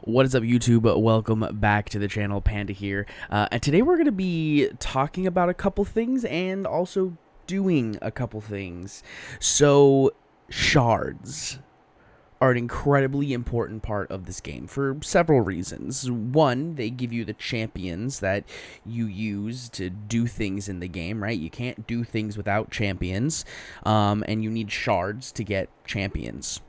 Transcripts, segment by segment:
What is up, YouTube? Welcome back to the channel. Panda here. And today we're going to be talking about a couple things and also doing a couple things. So, shards are an incredibly important part of this game for several reasons. One, they give you the champions that you use to do things in the game, right? You can't do things without champions, and you need shards to get champions.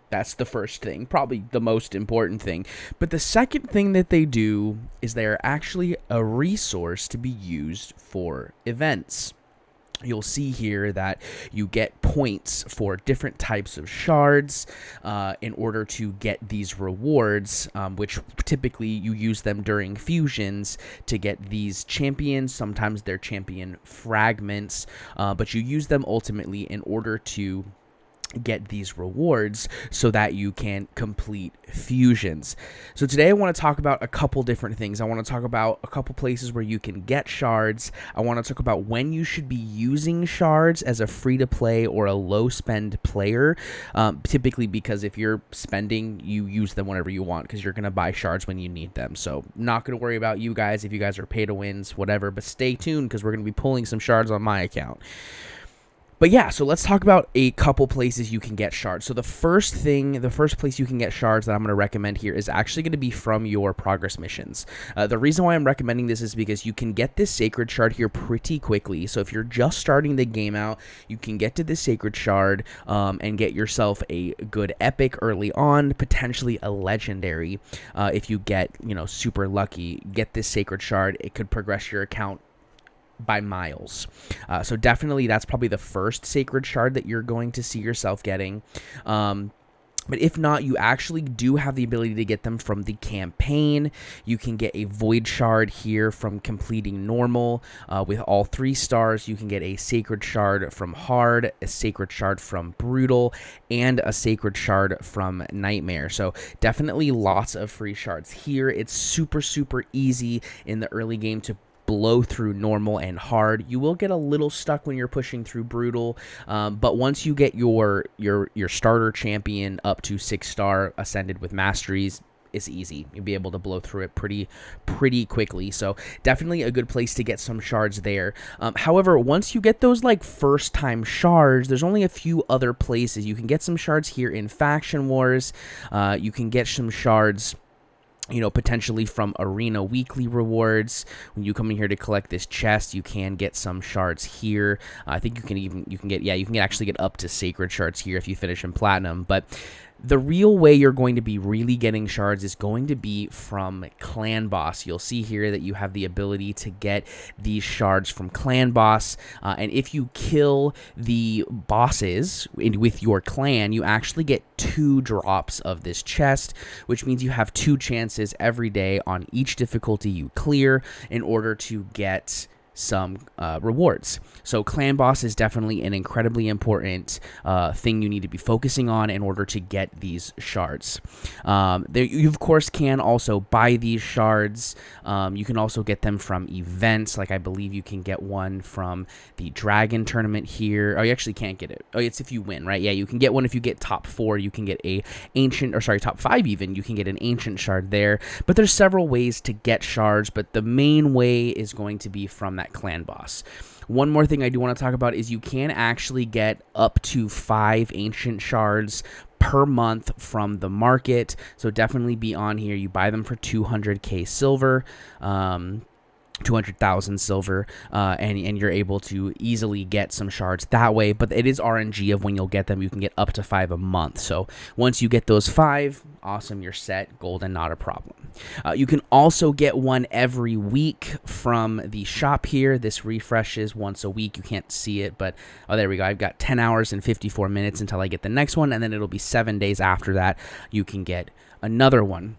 That's the first thing, probably the most important thing. But the second thing that they do is they are actually a resource to be used for events. You'll see here that you get points for different types of shards in order to get these rewards, which typically you use them during fusions to get these champions. Sometimes they're champion fragments, but you use them ultimately in order to get these rewards so that you can complete fusions. So today I want to talk about a couple different things. I want to talk about a couple places where you can get shards. I want to talk about when you should be using shards as a free-to-play or a low-spend player, typically because if you're spending, you use them whenever you want because you're going to buy shards when you need them. So not going to worry about you guys if you guys are pay-to-wins, whatever, but stay tuned because we're going to be pulling some shards on my account. But yeah, so let's talk about a couple places you can get shards. So the first place you can get shards that I'm going to recommend here is actually going to be from your progress missions. The reason why I'm recommending this is because you can get this sacred shard here pretty quickly. So if you're just starting the game out, you can get to this sacred shard and get yourself a good epic early on, potentially a legendary. If you get, super lucky, get this sacred shard, it could progress your account by miles. So definitely that's probably the first sacred shard that you're going to see yourself getting. But if not, you actually do have the ability to get them from the campaign. You can get a void shard here from completing normal. With all 3 stars, you can get a sacred shard from hard, a sacred shard from brutal, and a sacred shard from nightmare. So definitely lots of free shards here. It's super easy in the early game to blow through normal and hard. You will get a little stuck when you're pushing through brutal, but once you get your starter champion up to 6-star ascended with masteries, it's easy. You'll be able to blow through it pretty quickly. So definitely a good place to get some shards there. However, once you get those first time shards, there's only a few other places. You can get some shards here in Faction Wars. You can get some shards potentially from arena weekly rewards. When you come in here to collect this chest, you can get some shards here. I think you can actually get up to sacred shards here if you finish in platinum. But the real way you're going to be really getting shards is going to be from Clan Boss. You'll see here that you have the ability to get these shards from Clan Boss, and if you kill the bosses with your clan, you actually get 2 drops of this chest, which means you have 2 chances every day on each difficulty you clear in order to get some rewards. So Clan Boss is definitely an incredibly important thing you need to be focusing on in order to get these shards. You of course can also buy these shards. You can also get them from events, like I believe you can get one from the Dragon tournament here. Oh, you actually can't get it. Oh, it's if you win, right? Yeah, you can get one if you get top 4. You can get top 5 even. You can get an ancient shard there. But there's several ways to get shards, but the main way is going to be from that Clan Boss. One more thing I do want to talk about is you can actually get up to 5 ancient shards per month from the market. So definitely be on here. You buy them for 200k silver. 200,000 silver, and you're able to easily get some shards that way, but it is RNG of when you'll get them. You can get up to 5 a month. So once you get those 5, awesome, you're set, golden, not a problem. You can also get one every week from the shop here. This refreshes once a week. You can't see it, but oh, there we go. I've got 10 hours and 54 minutes until I get the next one, and then it'll be 7 days after that. You can get another one.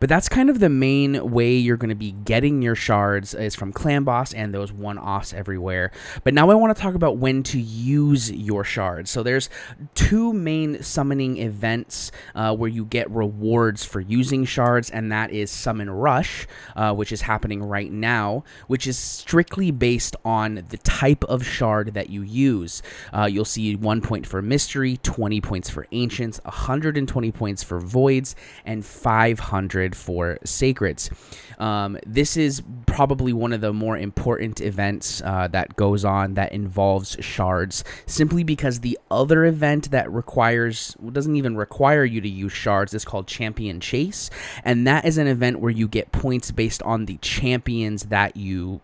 But that's kind of the main way you're going to be getting your shards is from clan boss and those one-offs everywhere. But now I want to talk about when to use your shards. So there's two main summoning events where you get rewards for using shards, and that is Summon Rush, which is happening right now, which is strictly based on the type of shard that you use. You'll see 1 point for Mystery, 20 points for Ancients, 120 points for Voids, and 500 for Sacreds. This is probably one of the more important events that goes on that involves shards, simply because the other event that doesn't even require you to use shards is called Champion Chase, and that is an event where you get points based on the champions that you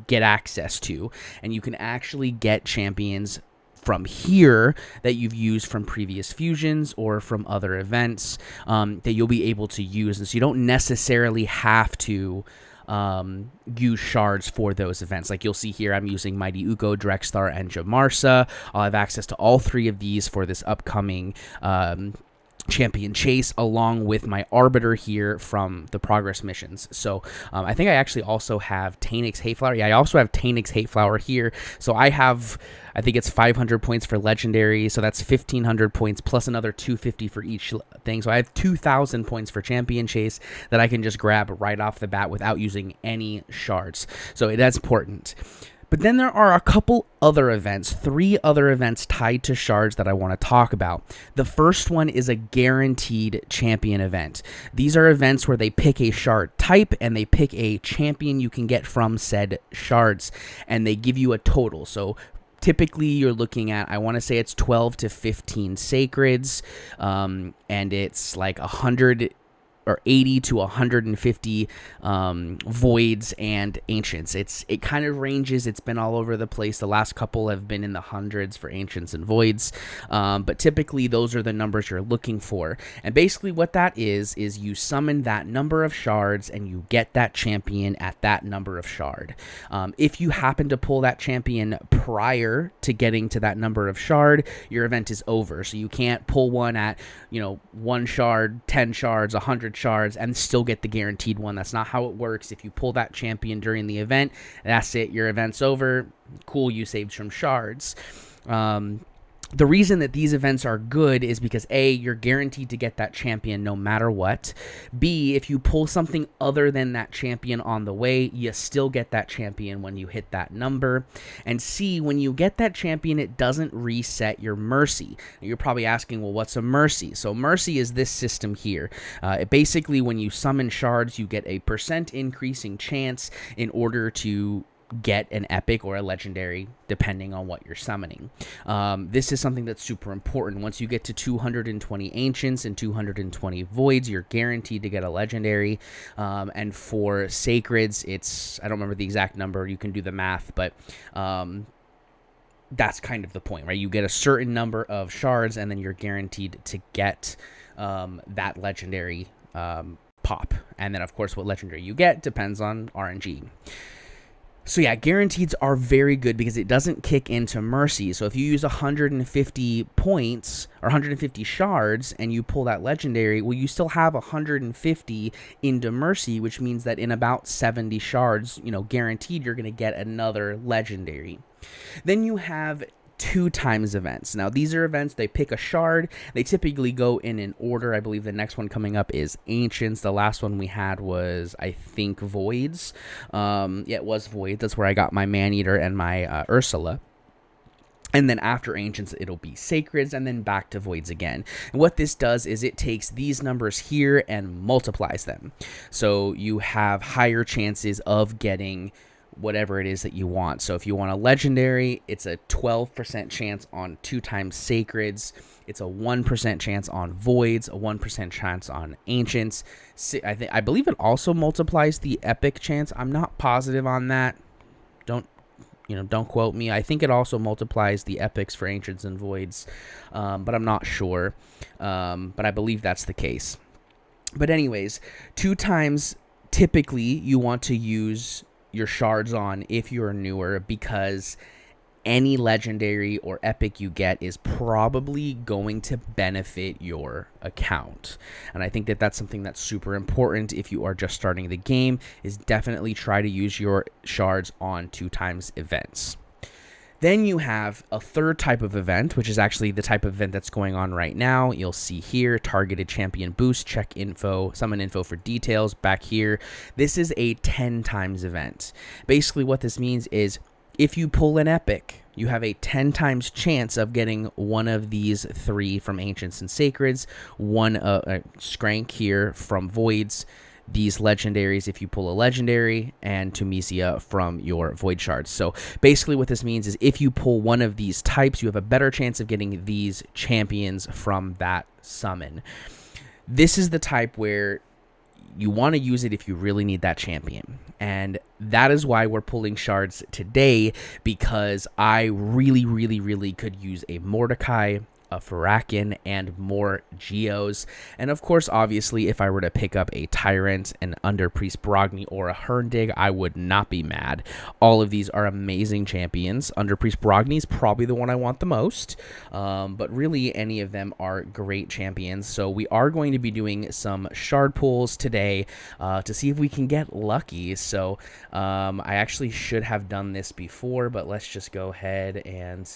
get access to, and you can actually get champions from here that you've used from previous fusions or from other events that you'll be able to use. And so you don't necessarily have to use shards for those events. Like you'll see here, I'm using Mighty Uko, Drexthar, and Jamarsa. I'll have access to all three of these for this upcoming Champion Chase, along with my Arbiter here from the Progress missions. So I think I actually also have Tanix Hateflower. Yeah, I also have Tanix Hateflower here. So I think it's 500 points for Legendary, so that's 1,500 points plus another 250 for each thing. So I have 2,000 points for Champion Chase that I can just grab right off the bat without using any shards. So that's important. But then there are a couple other events, 3 other events tied to shards that I want to talk about. The first one is a guaranteed champion event. These are events where they pick a shard type and they pick a champion you can get from said shards, and they give you a total. So typically you're looking at, I want to say it's 12 to 15 Sacreds, and it's like 100 or 80 to 150 Voids and Ancients. It kind of ranges. It's been all over the place. The last couple have been in the hundreds for Ancients and Voids, but typically those are the numbers you're looking for. And basically what that is you summon that number of shards and you get that champion at that number of shard. If you happen to pull that champion prior to getting to that number of shard, your event is over. So you can't pull one at 1 shard, 10 shards, 100 shards, and still get the guaranteed one. That's not how it works. If you pull that champion during the event, that's it. Your event's over. Cool, you saved some shards. The reason that these events are good is because A, you're guaranteed to get that champion no matter what. B, if you pull something other than that champion on the way, you still get that champion when you hit that number. And C, when you get that champion, it doesn't reset your mercy. You're probably asking, well, what's a mercy? So mercy is this system here. Basically, when you summon shards, you get a % increasing chance in order to get an epic or a legendary depending on what you're summoning. This is something that's super important. Once you get to 220 Ancients and 220 Voids, you're guaranteed to get a legendary. And for Sacreds, I don't remember the exact number, you can do the math, but that's kind of the point, right? You get a certain number of shards and then you're guaranteed to get that legendary pop. And then of course what legendary you get depends on RNG. So yeah, guaranteeds are very good because it doesn't kick into mercy. So if you use 150 points or 150 shards and you pull that legendary, well, you still have 150 into mercy, which means that in about 70 shards, guaranteed you're going to get another legendary. Then you have 2 times events. Now these are events, they pick a shard, they typically go in an order. I believe the next one coming up is Ancients. The last one we had was, I think, Voids. Yeah, it was Voids. That's where I got my Maneater and my Ursula. And then after Ancients, it'll be Sacreds, and then back to Voids again. And what this does is it takes these numbers here and multiplies them. So you have higher chances of getting whatever it is that you want. So if you want a legendary, it's a 12% chance on 2 times Sacreds. It's a 1% chance on Voids, a 1% chance on Ancients. I believe it also multiplies the epic chance. I'm not positive on that. Don't quote me. I think it also multiplies the epics for Ancients and Voids, but I'm not sure. But I believe that's the case. But anyways, 2 times typically you want to use your shards on if you're newer, because any legendary or epic you get is probably going to benefit your account. And I think that that's something that's super important if you are just starting the game, is definitely try to use your shards on 2x events. Then you have a third type of event, which is actually the type of event that's going on right now. You'll see here, targeted champion boost, check info, summon info for details. Back here, this is a 10x event. Basically what this means is if you pull an epic, you have a 10x chance of getting one of these 3 from Ancients and Sacreds, one Skrank here from Voids, these legendaries if you pull a legendary, and Tumisia from your Void Shards. So basically what this means is if you pull one of these types, you have a better chance of getting these champions from that summon. This is the type where you want to use it if you really need that champion. And that is why we're pulling shards today, because I really could use a Mordecai, a Farakin, and more Geos. And of course, obviously, if I were to pick up a Tyrant, an Under Priest Brogni, or a Herndig, I would not be mad. All of these are amazing champions. Under Priest Brogni is probably the one I want the most, but really any of them are great champions. So we are going to be doing some shard pulls today to see if we can get lucky. So I actually should have done this before, but let's just go ahead and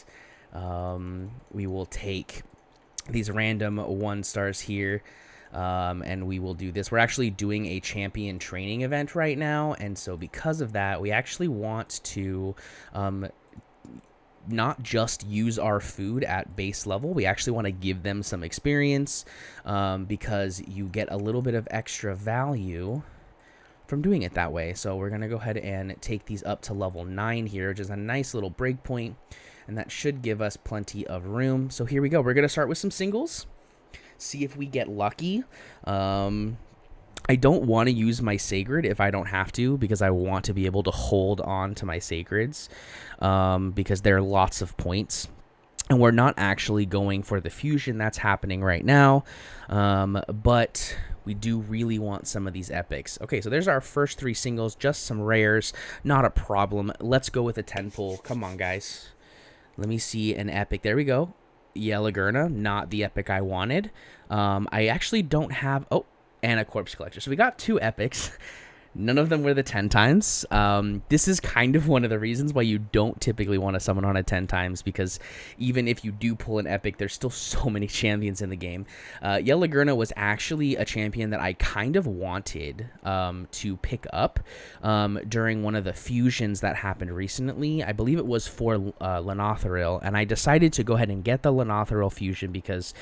we will take these random 1-stars here, and we will do this. We're actually doing a champion training event right now, and so because of that, we actually want to not just use our food at base level. We actually want to give them some experience, because you get a little bit of extra value from doing it that way. So we're going to go ahead and take these up to level 9 here, which is a nice little breakpoint. And that should give us plenty of room. So here we go. We're going to start with some singles. See if we get lucky. I don't want to use my Sacred if I don't have to, because I want to be able to hold on to my Sacreds, because there are lots of points. And we're not actually going for the fusion that's happening right now. But we do really want some of these epics. Okay, so there's our first 3 singles. Just some rares. Not a problem. Let's go with a 10 pull. Come on, guys. Let me see an epic. There we go. Yelagurna, not the epic I wanted. I actually don't have... Oh, and a Corpse Collector. So we got 2 epics. None of them were the 10x. This is kind of one of the reasons why you don't typically want to summon on a 10x, because even if you do pull an epic, there's still so many champions in the game. Yelagurna was actually a champion that I kind of wanted to pick up during one of the fusions that happened recently. I believe it was for Lenothril, and I decided to go ahead and get the Lenothril fusion because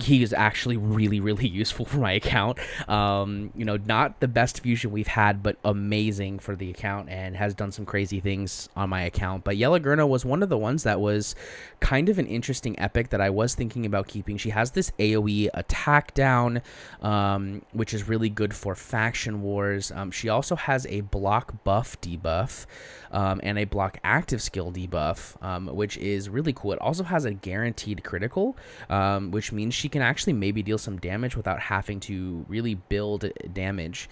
he is actually really useful for my account. You know, not the best fusion we've had, but amazing for the account and has done some crazy things on my account. But Yelagurna was one of the ones that was kind of an interesting epic that I was thinking about keeping. She has this AoE attack down, which is really good for faction wars. She also has a block buff debuff, and a block active skill debuff, which is really cool. It also has a guaranteed critical, which means she can actually maybe deal some damage without having to really build damage.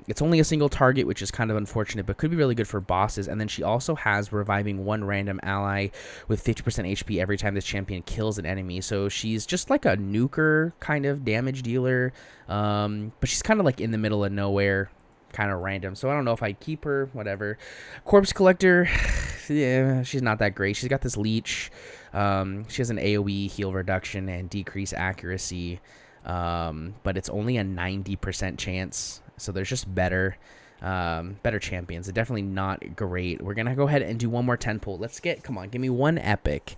It's only a single target, which is kind of unfortunate, but could be really good for bosses. And then she also has reviving one random ally with 50% HP every time this champion kills an enemy. So she's just like a nuker kind of damage dealer, but she's kind of like in the middle of nowhere, kind of random. So I don't know if I'd keep her, whatever. Corpse Collector, yeah, she's not that great. She's got this leech. She has an AoE heal reduction and decrease accuracy, but it's only a 90% chance. So there's just better champions. They're definitely not great. We're gonna go ahead and do one more 10 pull. Let's get, come on, give me one epic.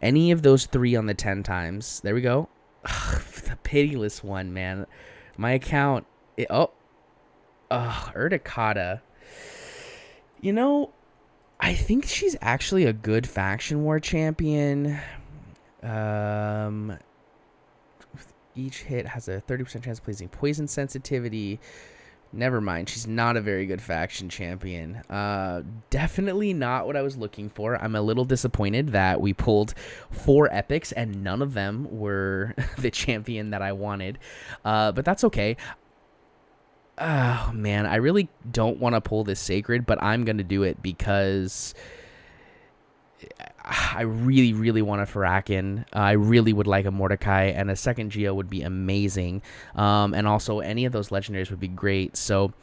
Any of those 3 on the 10 times. There we go. The pitiless one, man. My account. Urticata. You know, I think she's actually a good faction war champion. Each hit has a 30% chance of placing poison sensitivity. Never mind. She's not a very good faction champion. Definitely not what I was looking for. I'm a little disappointed that we pulled 4 epics and none of them were the champion that I wanted. But that's okay. Oh, man. I really don't want to pull this Sacred, but I'm going to do it because I really, really want a Farakin. I really would like a Mordecai, and a second Geo would be amazing. And also, any of those legendaries would be great. So,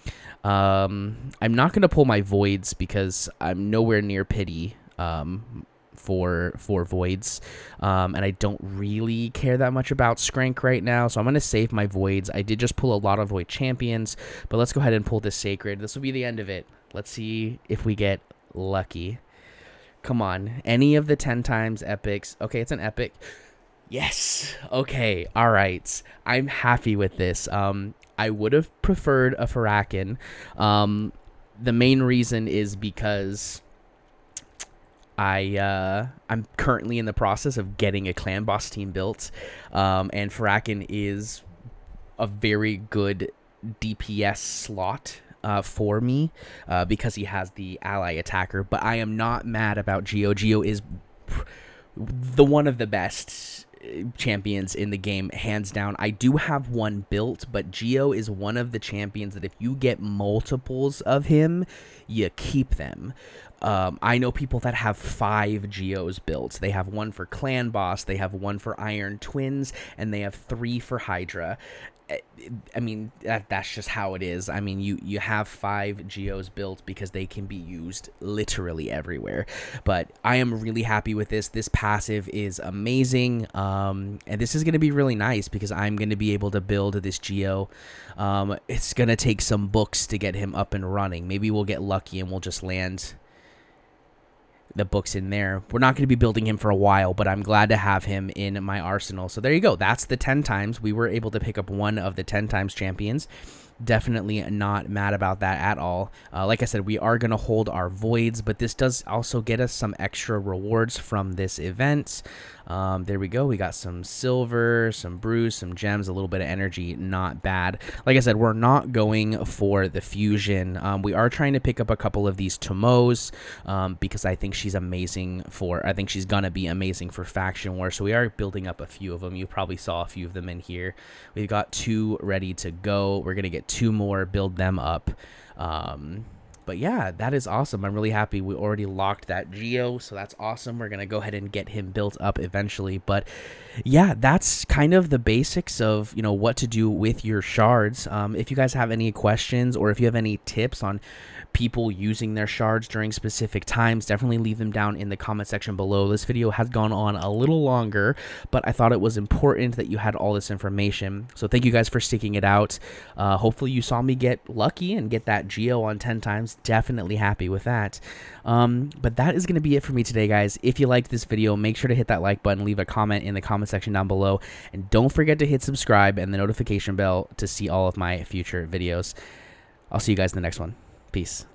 I'm not going to pull my Voids because I'm nowhere near pity for Voids. And I don't really care that much about Skrank right now, so I'm going to save my Voids. I did just pull a lot of Void Champions, but let's go ahead and pull this Sacred. This will be the end of it. Let's see if we get lucky. Come on. Any of the 10 times epics. Okay, it's an epic. Yes. Okay. All right. I'm happy with this. I would have preferred a Farakin. The main reason is because I'm currently in the process of getting a clan boss team built. And Farakin is a very good DPS slot for me because he has the ally attacker, but I am not mad about Geo. Geo is the one of the best champions in the game, hands down. I do have one built, but Geo is one of the champions that if you get multiples of him, you keep them. I know people that have 5 Geos built. They have one for Clan Boss, they have one for Iron Twins, and they have 3 for Hydra. I mean, that's just how it is. I mean, you have 5 Geos built because they can be used literally everywhere. But I am really happy with this. This passive is amazing. And this is going to be really nice because I'm going to be able to build this Geo. It's going to take some books to get him up and running. Maybe we'll get lucky and we'll just land the books in there. We're not going to be building him for a while, but I'm glad to have him in my arsenal. So there you go. That's the 10 times. We were able to pick up one of the 10 times champions. Definitely not mad about that at all. Like I said, we are going to hold our Voids, but this does also get us some extra rewards from this event. There we go. We got some silver, some brews, some gems, a little bit of energy. Not bad. Like I said, we're not going for the fusion. We are trying to pick up a couple of these Tomos because I think she's amazing I think she's going to be amazing for Faction War. So we are building up a few of them. You probably saw a few of them in here. We've got 2 ready to go. We're going to get 2 more, build them up. But yeah, that is awesome. I'm really happy. We already locked that Geo, so that's awesome. We're going to go ahead and get him built up eventually. But yeah, that's kind of the basics of, you know, what to do with your shards. If you guys have any questions or if you have any tips on people using their shards during specific times, definitely leave them down in the comment section below. This video has gone on a little longer, but I thought it was important that you had all this information. So thank you guys for sticking it out. Hopefully you saw me get lucky and get that Geo on 10 times. Definitely happy with that. But that is going to be it for me today, guys. If you liked this video, make sure to hit that like button, leave a comment in the comment section down below, and don't forget to hit subscribe and the notification bell to see all of my future videos. I'll see you guys in the next one. Peace.